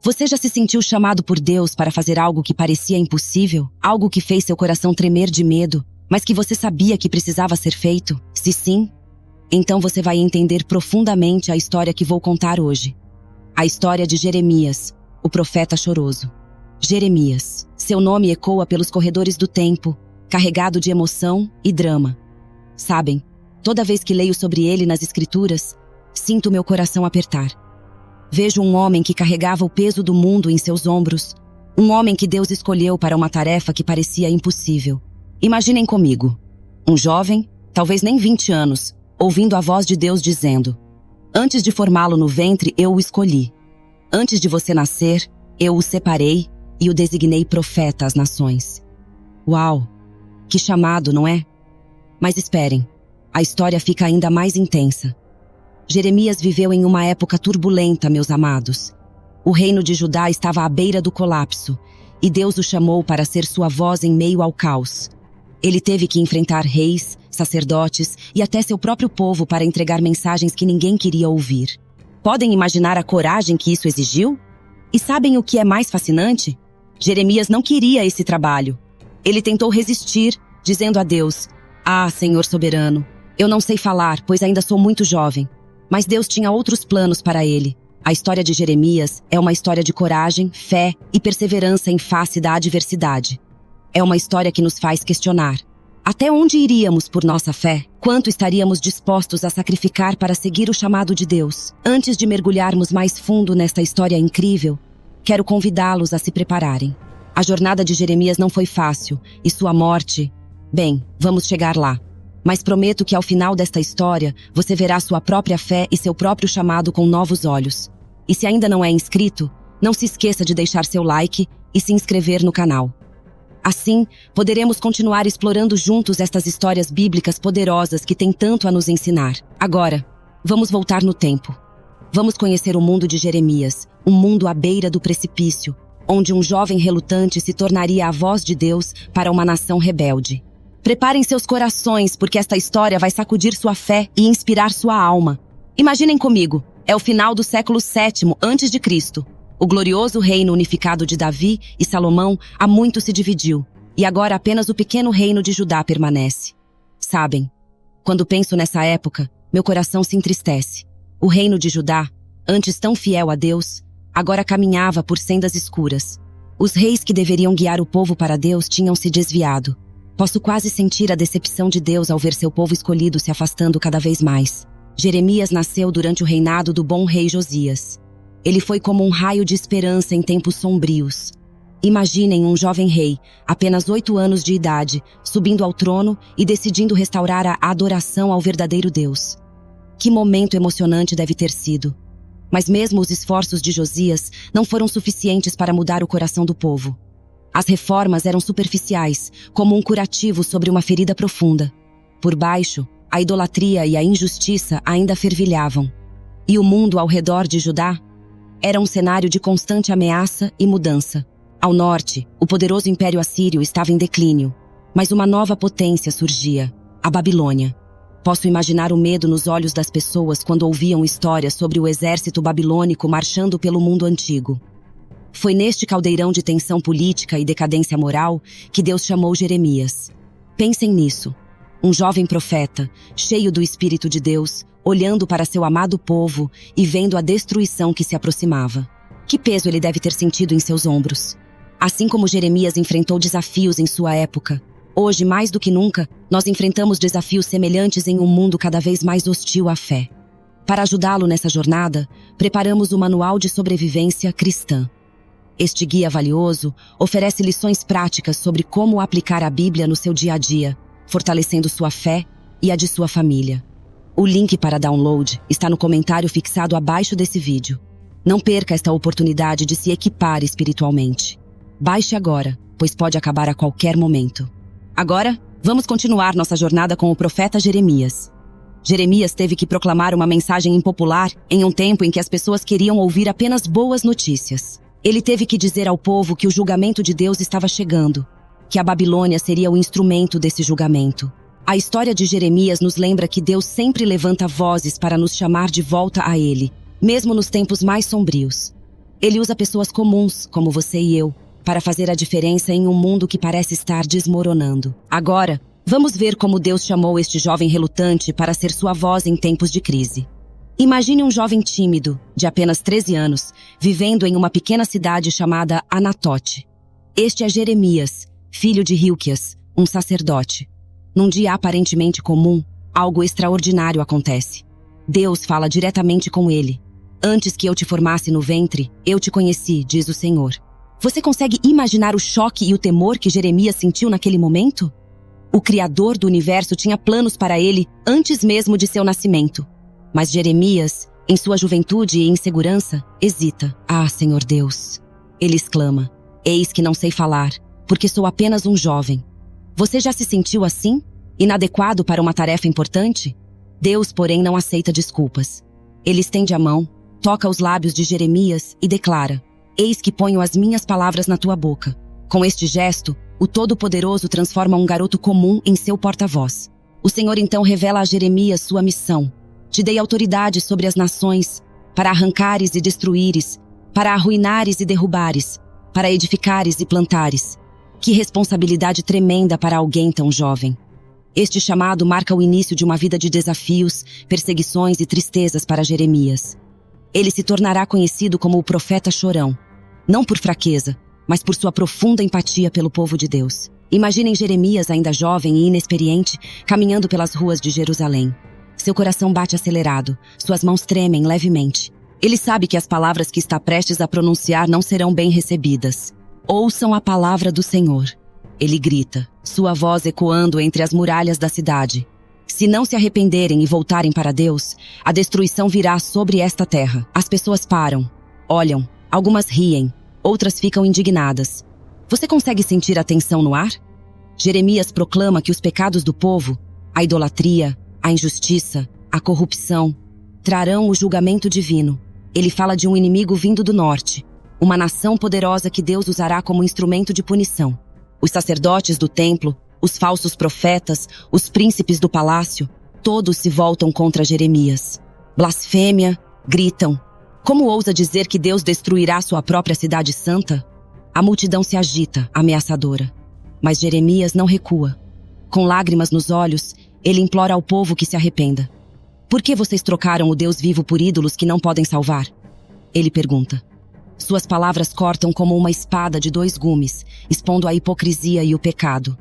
Você já se sentiu chamado por Deus para fazer algo que parecia impossível? Algo que fez seu coração tremer de medo, mas que você sabia que precisava ser feito? Se sim, então você vai entender profundamente a história que vou contar hoje. A história de Jeremias, o profeta choroso. Jeremias. Seu nome ecoa pelos corredores do tempo, carregado de emoção e drama. Sabem, toda vez que leio sobre ele nas Escrituras, sinto meu coração apertar. Vejo um homem que carregava o peso do mundo em seus ombros, um homem que Deus escolheu para uma tarefa que parecia impossível. Imaginem comigo, um jovem, talvez nem 20 anos, ouvindo a voz de Deus dizendo: antes de formá-lo no ventre, eu o escolhi. Antes de você nascer, eu o separei e o designei profeta às nações. Uau! Que chamado, não é? Mas esperem, a história fica ainda mais intensa. Jeremias viveu em uma época turbulenta, meus amados. O reino de Judá estava à beira do colapso, e Deus o chamou para ser sua voz em meio ao caos. Ele teve que enfrentar reis, sacerdotes e até seu próprio povo para entregar mensagens que ninguém queria ouvir. Podem imaginar a coragem que isso exigiu? E sabem o que é mais fascinante? Jeremias não queria esse trabalho. Ele tentou resistir, dizendo a Deus: ah, Senhor soberano, eu não sei falar, pois ainda sou muito jovem. Mas Deus tinha outros planos para ele. A história de Jeremias é uma história de coragem, fé e perseverança em face da adversidade. É uma história que nos faz questionar: até onde iríamos por nossa fé? Quanto estaríamos dispostos a sacrificar para seguir o chamado de Deus? Antes de mergulharmos mais fundo nesta história incrível, quero convidá-los a se prepararem. A jornada de Jeremias não foi fácil, e sua morte... Bem, vamos chegar lá. Mas prometo que ao final desta história, você verá sua própria fé e seu próprio chamado com novos olhos. E se ainda não é inscrito, não se esqueça de deixar seu like e se inscrever no canal. Assim, poderemos continuar explorando juntos estas histórias bíblicas poderosas que têm tanto a nos ensinar. Agora, vamos voltar no tempo. Vamos conhecer o mundo de Jeremias, um mundo à beira do precipício, onde um jovem relutante se tornaria a voz de Deus para uma nação rebelde. Preparem seus corações, porque esta história vai sacudir sua fé e inspirar sua alma. Imaginem comigo, é o final do século VII a.C. O glorioso reino unificado de Davi e Salomão há muito se dividiu, e agora apenas o pequeno reino de Judá permanece. Sabem, quando penso nessa época, meu coração se entristece. O reino de Judá, antes tão fiel a Deus, agora caminhava por sendas escuras. Os reis que deveriam guiar o povo para Deus tinham se desviado. Posso quase sentir a decepção de Deus ao ver seu povo escolhido se afastando cada vez mais. Jeremias nasceu durante o reinado do bom rei Josias. Ele foi como um raio de esperança em tempos sombrios. Imaginem um jovem rei, apenas 8 anos de idade, subindo ao trono e decidindo restaurar a adoração ao verdadeiro Deus. Que momento emocionante deve ter sido. Mas mesmo os esforços de Josias não foram suficientes para mudar o coração do povo. As reformas eram superficiais, como um curativo sobre uma ferida profunda. Por baixo, a idolatria e a injustiça ainda fervilhavam. E o mundo ao redor de Judá era um cenário de constante ameaça e mudança. Ao norte, o poderoso Império Assírio estava em declínio, mas uma nova potência surgia, a Babilônia. Posso imaginar o medo nos olhos das pessoas quando ouviam histórias sobre o exército babilônico marchando pelo mundo antigo. Foi neste caldeirão de tensão política e decadência moral que Deus chamou Jeremias. Pensem nisso. Um jovem profeta, cheio do Espírito de Deus, olhando para seu amado povo e vendo a destruição que se aproximava. Que peso ele deve ter sentido em seus ombros. Assim como Jeremias enfrentou desafios em sua época, hoje, mais do que nunca, nós enfrentamos desafios semelhantes em um mundo cada vez mais hostil à fé. Para ajudá-lo nessa jornada, preparamos o Manual de Sobrevivência Cristã. Este guia valioso oferece lições práticas sobre como aplicar a Bíblia no seu dia a dia, fortalecendo sua fé e a de sua família. O link para download está no comentário fixado abaixo desse vídeo. Não perca esta oportunidade de se equipar espiritualmente. Baixe agora, pois pode acabar a qualquer momento. Agora, vamos continuar nossa jornada com o profeta Jeremias. Jeremias teve que proclamar uma mensagem impopular em um tempo em que as pessoas queriam ouvir apenas boas notícias. Ele teve que dizer ao povo que o julgamento de Deus estava chegando, que a Babilônia seria o instrumento desse julgamento. A história de Jeremias nos lembra que Deus sempre levanta vozes para nos chamar de volta a Ele, mesmo nos tempos mais sombrios. Ele usa pessoas comuns, como você e eu, para fazer a diferença em um mundo que parece estar desmoronando. Agora, vamos ver como Deus chamou este jovem relutante para ser sua voz em tempos de crise. Imagine um jovem tímido, de apenas 13 anos, vivendo em uma pequena cidade chamada Anatote. Este é Jeremias, filho de Hilquias, um sacerdote. Num dia aparentemente comum, algo extraordinário acontece. Deus fala diretamente com ele. Antes que eu te formasse no ventre, eu te conheci, diz o Senhor. Você consegue imaginar o choque e o temor que Jeremias sentiu naquele momento? O Criador do universo tinha planos para ele antes mesmo de seu nascimento. Mas Jeremias, em sua juventude e insegurança, hesita. Ah, Senhor Deus! Ele exclama. Eis que não sei falar, porque sou apenas um jovem. Você já se sentiu assim? Inadequado para uma tarefa importante? Deus, porém, não aceita desculpas. Ele estende a mão, toca os lábios de Jeremias e declara: Eis que ponho as minhas palavras na tua boca. Com este gesto, o Todo-Poderoso transforma um garoto comum em seu porta-voz. O Senhor então revela a Jeremias sua missão. Te dei autoridade sobre as nações, para arrancares e destruíres, para arruinares e derrubares, para edificares e plantares. Que responsabilidade tremenda para alguém tão jovem. Este chamado marca o início de uma vida de desafios, perseguições e tristezas para Jeremias. Ele se tornará conhecido como o profeta chorão, não por fraqueza, mas por sua profunda empatia pelo povo de Deus. Imaginem Jeremias, ainda jovem e inexperiente, caminhando pelas ruas de Jerusalém. Seu coração bate acelerado, suas mãos tremem levemente. Ele sabe que as palavras que está prestes a pronunciar não serão bem recebidas. Ouçam a palavra do Senhor. Ele grita, sua voz ecoando entre as muralhas da cidade. Se não se arrependerem e voltarem para Deus, a destruição virá sobre esta terra. As pessoas param, olham, algumas riem, outras ficam indignadas. Você consegue sentir a tensão no ar? Jeremias proclama que os pecados do povo, a idolatria, a injustiça, a corrupção, trarão o julgamento divino. Ele fala de um inimigo vindo do norte, uma nação poderosa que Deus usará como instrumento de punição. Os sacerdotes do templo, os falsos profetas, os príncipes do palácio, todos se voltam contra Jeremias. Blasfêmia, gritam. Como ousa dizer que Deus destruirá sua própria cidade santa? A multidão se agita, ameaçadora. Mas Jeremias não recua. Com lágrimas nos olhos, ele implora ao povo que se arrependa. Por que vocês trocaram o Deus vivo por ídolos que não podem salvar? Ele pergunta. Suas palavras cortam como uma espada de 2 gumes, expondo a hipocrisia e o pecado.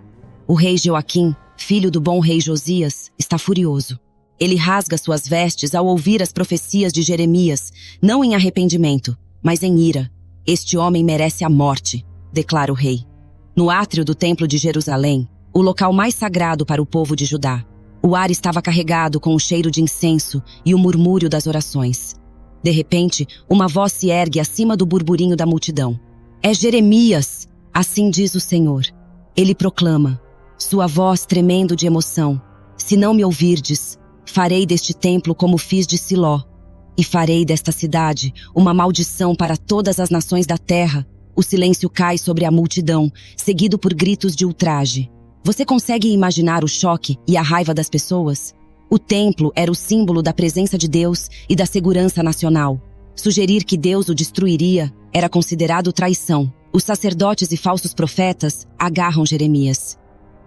O rei Joaquim, filho do bom rei Josias, está furioso. Ele rasga suas vestes ao ouvir as profecias de Jeremias, não em arrependimento, mas em ira. Este homem merece a morte, declara o rei. No átrio do templo de Jerusalém, o local mais sagrado para o povo de Judá, o ar estava carregado com o cheiro de incenso e o murmúrio das orações. De repente, uma voz se ergue acima do burburinho da multidão. É Jeremias, assim diz o Senhor. Ele proclama, sua voz tremendo de emoção. Se não me ouvirdes, farei deste templo como fiz de Siló, e farei desta cidade uma maldição para todas as nações da terra. O silêncio cai sobre a multidão, seguido por gritos de ultraje. Você consegue imaginar o choque e a raiva das pessoas? O templo era o símbolo da presença de Deus e da segurança nacional. Sugerir que Deus o destruiria era considerado traição. Os sacerdotes e falsos profetas agarram Jeremias.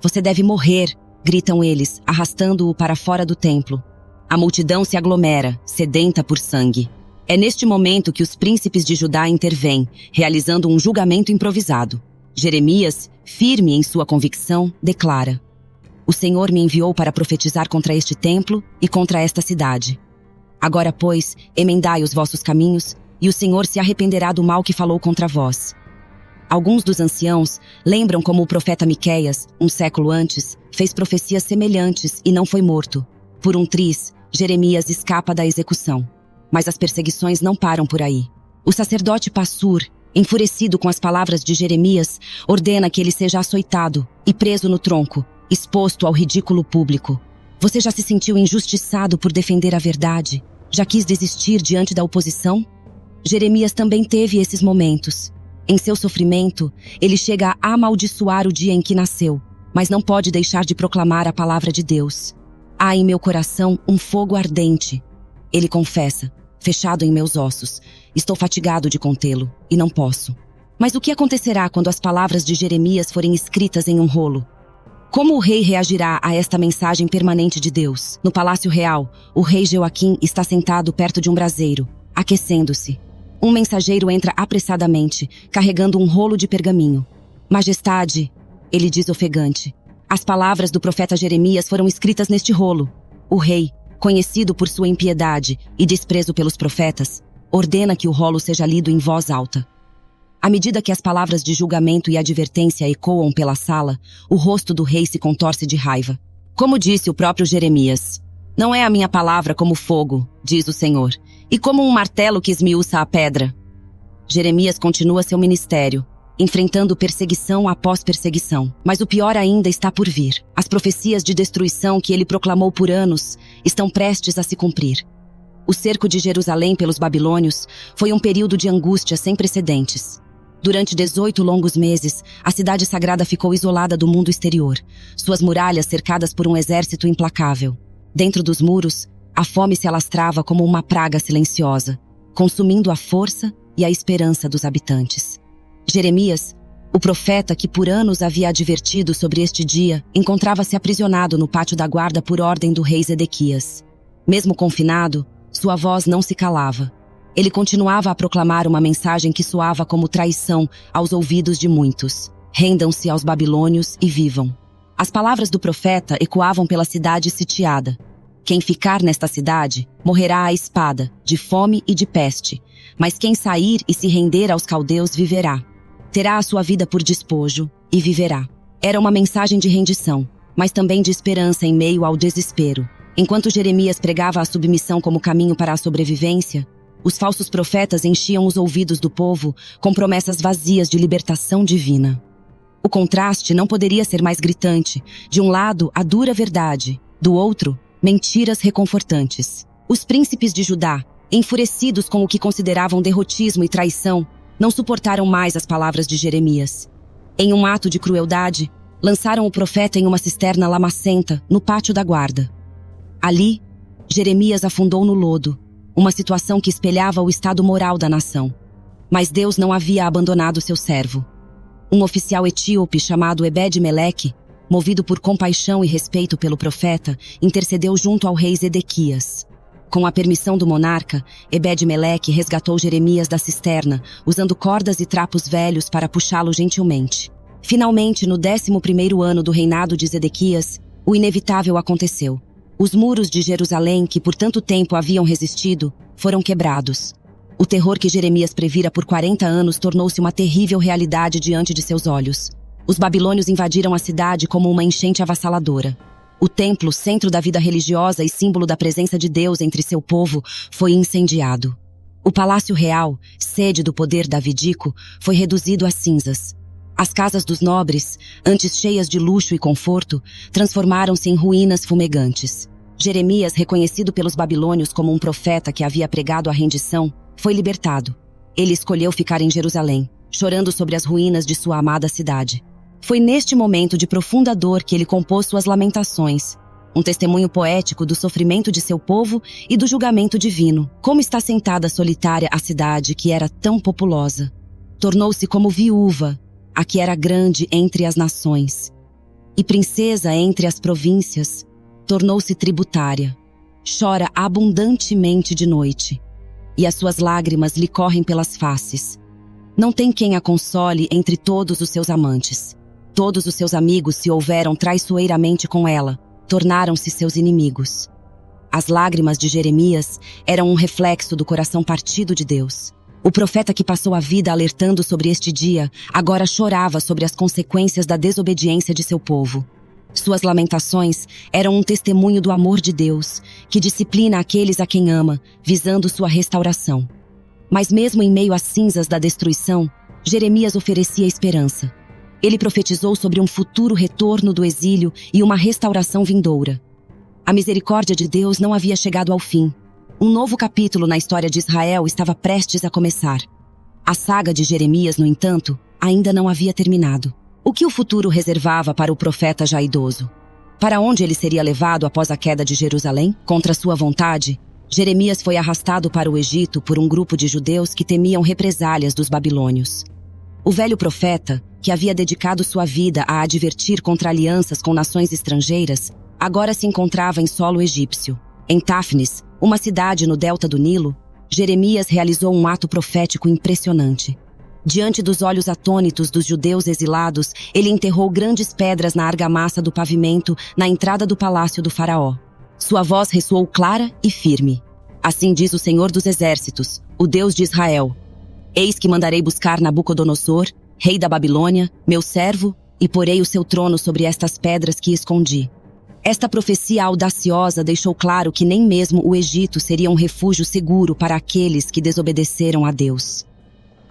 Você deve morrer, gritam eles, arrastando-o para fora do templo. A multidão se aglomera, sedenta por sangue. É neste momento que os príncipes de Judá intervêm, realizando um julgamento improvisado. Jeremias, firme em sua convicção, declara: O Senhor me enviou para profetizar contra este templo e contra esta cidade. Agora, pois, emendai os vossos caminhos, e o Senhor se arrependerá do mal que falou contra vós. Alguns dos anciãos lembram como o profeta Miqueias, um século antes, fez profecias semelhantes e não foi morto. Por um triz, Jeremias escapa da execução. Mas as perseguições não param por aí. O sacerdote Passur, enfurecido com as palavras de Jeremias, ordena que ele seja açoitado e preso no tronco, exposto ao ridículo público. Você já se sentiu injustiçado por defender a verdade? Já quis desistir diante da oposição? Jeremias também teve esses momentos. Em seu sofrimento, ele chega a amaldiçoar o dia em que nasceu, mas não pode deixar de proclamar a palavra de Deus. Há em meu coração um fogo ardente. Ele confessa: fechado em meus ossos. Estou fatigado de contê-lo, e não posso. Mas o que acontecerá quando as palavras de Jeremias forem escritas em um rolo? Como o rei reagirá a esta mensagem permanente de Deus? No palácio real, o rei Jeoaquim está sentado perto de um braseiro, aquecendo-se. Um mensageiro entra apressadamente, carregando um rolo de pergaminho. Majestade, ele diz ofegante. As palavras do profeta Jeremias foram escritas neste rolo. O rei, conhecido por sua impiedade e desprezo pelos profetas, ordena que o rolo seja lido em voz alta. À medida que as palavras de julgamento e advertência ecoam pela sala, o rosto do rei se contorce de raiva. Como disse o próprio Jeremias, não é a minha palavra como fogo, diz o Senhor, e como um martelo que esmiuça a pedra. Jeremias continua seu ministério, enfrentando perseguição após perseguição. Mas o pior ainda está por vir. As profecias de destruição que ele proclamou por anos estão prestes a se cumprir. O cerco de Jerusalém pelos babilônios foi um período de angústia sem precedentes. Durante 18 longos meses, a cidade sagrada ficou isolada do mundo exterior, suas muralhas cercadas por um exército implacável. Dentro dos muros, a fome se alastrava como uma praga silenciosa, consumindo a força e a esperança dos habitantes. Jeremias, o profeta que por anos havia advertido sobre este dia, encontrava-se aprisionado no pátio da guarda por ordem do rei Zedequias. Mesmo confinado, sua voz não se calava. Ele continuava a proclamar uma mensagem que soava como traição aos ouvidos de muitos. Rendam-se aos babilônios e vivam. As palavras do profeta ecoavam pela cidade sitiada. Quem ficar nesta cidade morrerá à espada, de fome e de peste. Mas quem sair e se render aos caldeus viverá. Terá a sua vida por despojo e viverá. Era uma mensagem de rendição, mas também de esperança em meio ao desespero. Enquanto Jeremias pregava a submissão como caminho para a sobrevivência, os falsos profetas enchiam os ouvidos do povo com promessas vazias de libertação divina. O contraste não poderia ser mais gritante. De um lado, a dura verdade. Do outro, mentiras reconfortantes. Os príncipes de Judá, enfurecidos com o que consideravam derrotismo e traição, não suportaram mais as palavras de Jeremias. Em um ato de crueldade, lançaram o profeta em uma cisterna lamacenta no pátio da guarda. Ali, Jeremias afundou no lodo, uma situação que espelhava o estado moral da nação. Mas Deus não havia abandonado seu servo. Um oficial etíope chamado Ebed-Meleque, movido por compaixão e respeito pelo profeta, intercedeu junto ao rei Zedequias. Com a permissão do monarca, Ebed-Meleque resgatou Jeremias da cisterna, usando cordas e trapos velhos para puxá-lo gentilmente. Finalmente, no 11º ano do reinado de Zedequias, o inevitável aconteceu. Os muros de Jerusalém, que por tanto tempo haviam resistido, foram quebrados. O terror que Jeremias previra por 40 anos tornou-se uma terrível realidade diante de seus olhos. Os babilônios invadiram a cidade como uma enchente avassaladora. O templo, centro da vida religiosa e símbolo da presença de Deus entre seu povo, foi incendiado. O palácio real, sede do poder davídico, foi reduzido a cinzas. As casas dos nobres, antes cheias de luxo e conforto, transformaram-se em ruínas fumegantes. Jeremias, reconhecido pelos babilônios como um profeta que havia pregado a rendição, foi libertado. Ele escolheu ficar em Jerusalém, chorando sobre as ruínas de sua amada cidade. Foi neste momento de profunda dor que ele compôs suas lamentações, um testemunho poético do sofrimento de seu povo e do julgamento divino. Como está sentada solitária a cidade que era tão populosa. Tornou-se como viúva, a que era grande entre as nações, e princesa entre as províncias, tornou-se tributária. Chora abundantemente de noite, e as suas lágrimas lhe correm pelas faces. Não tem quem a console entre todos os seus amantes. Todos os seus amigos se houveram traiçoeiramente com ela, tornaram-se seus inimigos. As lágrimas de Jeremias eram um reflexo do coração partido de Deus. O profeta que passou a vida alertando sobre este dia, agora chorava sobre as consequências da desobediência de seu povo. Suas lamentações eram um testemunho do amor de Deus, que disciplina aqueles a quem ama, visando sua restauração. Mas mesmo em meio às cinzas da destruição, Jeremias oferecia esperança. Ele profetizou sobre um futuro retorno do exílio e uma restauração vindoura. A misericórdia de Deus não havia chegado ao fim. Um novo capítulo na história de Israel estava prestes a começar. A saga de Jeremias, no entanto, ainda não havia terminado. O que o futuro reservava para o profeta já idoso? Para onde ele seria levado após a queda de Jerusalém? Contra sua vontade, Jeremias foi arrastado para o Egito por um grupo de judeus que temiam represálias dos babilônios. O velho profeta, que havia dedicado sua vida a advertir contra alianças com nações estrangeiras, agora se encontrava em solo egípcio. Em Táfnis, uma cidade no delta do Nilo, Jeremias realizou um ato profético impressionante. Diante dos olhos atônitos dos judeus exilados, ele enterrou grandes pedras na argamassa do pavimento na entrada do palácio do faraó. Sua voz ressoou clara e firme. Assim diz o Senhor dos Exércitos, o Deus de Israel: eis que mandarei buscar Nabucodonosor, rei da Babilônia, meu servo, e porei o seu trono sobre estas pedras que escondi. Esta profecia audaciosa deixou claro que nem mesmo o Egito seria um refúgio seguro para aqueles que desobedeceram a Deus.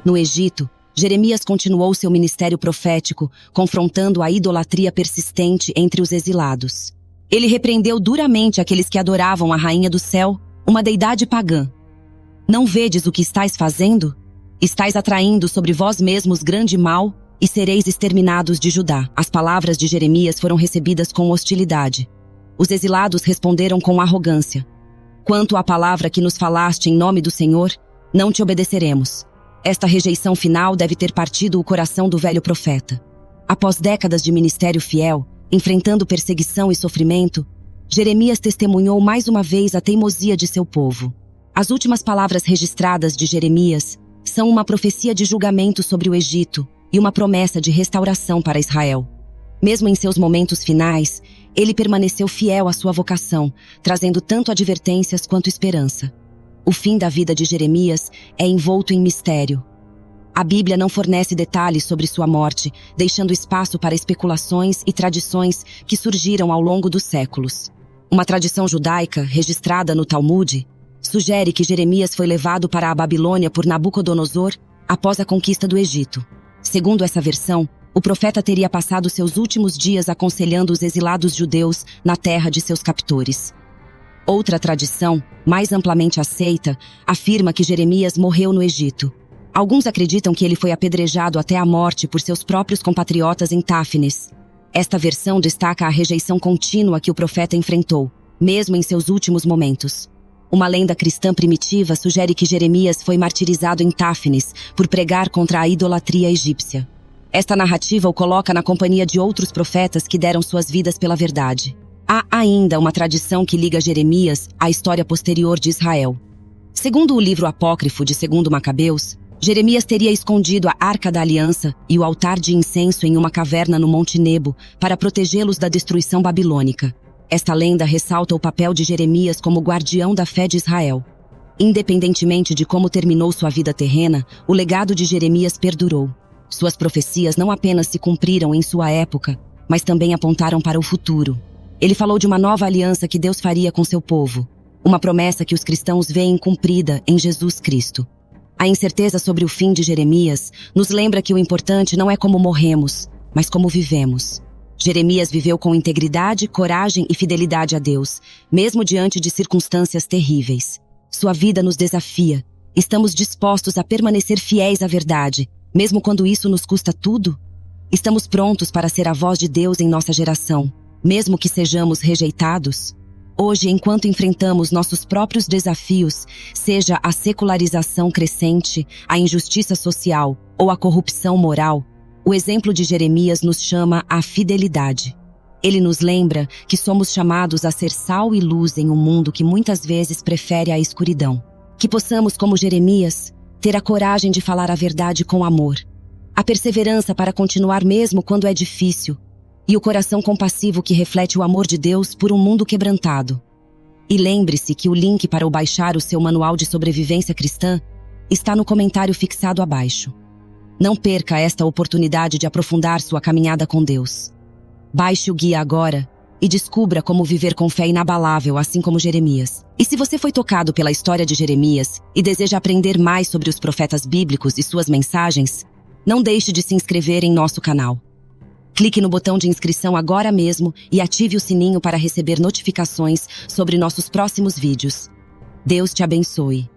No Egito, Jeremias continuou seu ministério profético, confrontando a idolatria persistente entre os exilados. Ele repreendeu duramente aqueles que adoravam a Rainha do Céu, uma deidade pagã. Não vedes o que estáis fazendo? Estais atraindo sobre vós mesmos grande mal, e sereis exterminados de Judá. As palavras de Jeremias foram recebidas com hostilidade. Os exilados responderam com arrogância: quanto à palavra que nos falaste em nome do Senhor, não te obedeceremos. Esta rejeição final deve ter partido o coração do velho profeta. Após décadas de ministério fiel, enfrentando perseguição e sofrimento, Jeremias testemunhou mais uma vez a teimosia de seu povo. As últimas palavras registradas de Jeremias são uma profecia de julgamento sobre o Egito e uma promessa de restauração para Israel. Mesmo em seus momentos finais, ele permaneceu fiel à sua vocação, trazendo tanto advertências quanto esperança. O fim da vida de Jeremias é envolto em mistério. A Bíblia não fornece detalhes sobre sua morte, deixando espaço para especulações e tradições que surgiram ao longo dos séculos. Uma tradição judaica, registrada no Talmud, sugere que Jeremias foi levado para a Babilônia por Nabucodonosor após a conquista do Egito. Segundo essa versão, o profeta teria passado seus últimos dias aconselhando os exilados judeus na terra de seus captores. Outra tradição, mais amplamente aceita, afirma que Jeremias morreu no Egito. Alguns acreditam que ele foi apedrejado até a morte por seus próprios compatriotas em Táfnis. Esta versão destaca a rejeição contínua que o profeta enfrentou, mesmo em seus últimos momentos. Uma lenda cristã primitiva sugere que Jeremias foi martirizado em Táfnis por pregar contra a idolatria egípcia. Esta narrativa o coloca na companhia de outros profetas que deram suas vidas pela verdade. Há ainda uma tradição que liga Jeremias à história posterior de Israel. Segundo o livro apócrifo de 2 Macabeus, Jeremias teria escondido a Arca da Aliança e o altar de incenso em uma caverna no Monte Nebo para protegê-los da destruição babilônica. Esta lenda ressalta o papel de Jeremias como guardião da fé de Israel. Independentemente de como terminou sua vida terrena, o legado de Jeremias perdurou. Suas profecias não apenas se cumpriram em sua época, mas também apontaram para o futuro. Ele falou de uma nova aliança que Deus faria com seu povo, uma promessa que os cristãos veem cumprida em Jesus Cristo. A incerteza sobre o fim de Jeremias nos lembra que o importante não é como morremos, mas como vivemos. Jeremias viveu com integridade, coragem e fidelidade a Deus, mesmo diante de circunstâncias terríveis. Sua vida nos desafia. Estamos dispostos a permanecer fiéis à verdade, mesmo quando isso nos custa tudo? Estamos prontos para ser a voz de Deus em nossa geração, mesmo que sejamos rejeitados? Hoje, enquanto enfrentamos nossos próprios desafios, seja a secularização crescente, a injustiça social ou a corrupção moral, o exemplo de Jeremias nos chama à fidelidade. Ele nos lembra que somos chamados a ser sal e luz em um mundo que muitas vezes prefere a escuridão. Que possamos, como Jeremias, ter a coragem de falar a verdade com amor, a perseverança para continuar mesmo quando é difícil, e o coração compassivo que reflete o amor de Deus por um mundo quebrantado. E lembre-se que o link para baixar o seu manual de sobrevivência cristã está no comentário fixado abaixo. Não perca esta oportunidade de aprofundar sua caminhada com Deus. Baixe o guia agora e descubra como viver com fé inabalável, assim como Jeremias. E se você foi tocado pela história de Jeremias e deseja aprender mais sobre os profetas bíblicos e suas mensagens, não deixe de se inscrever em nosso canal. Clique no botão de inscrição agora mesmo e ative o sininho para receber notificações sobre nossos próximos vídeos. Deus te abençoe.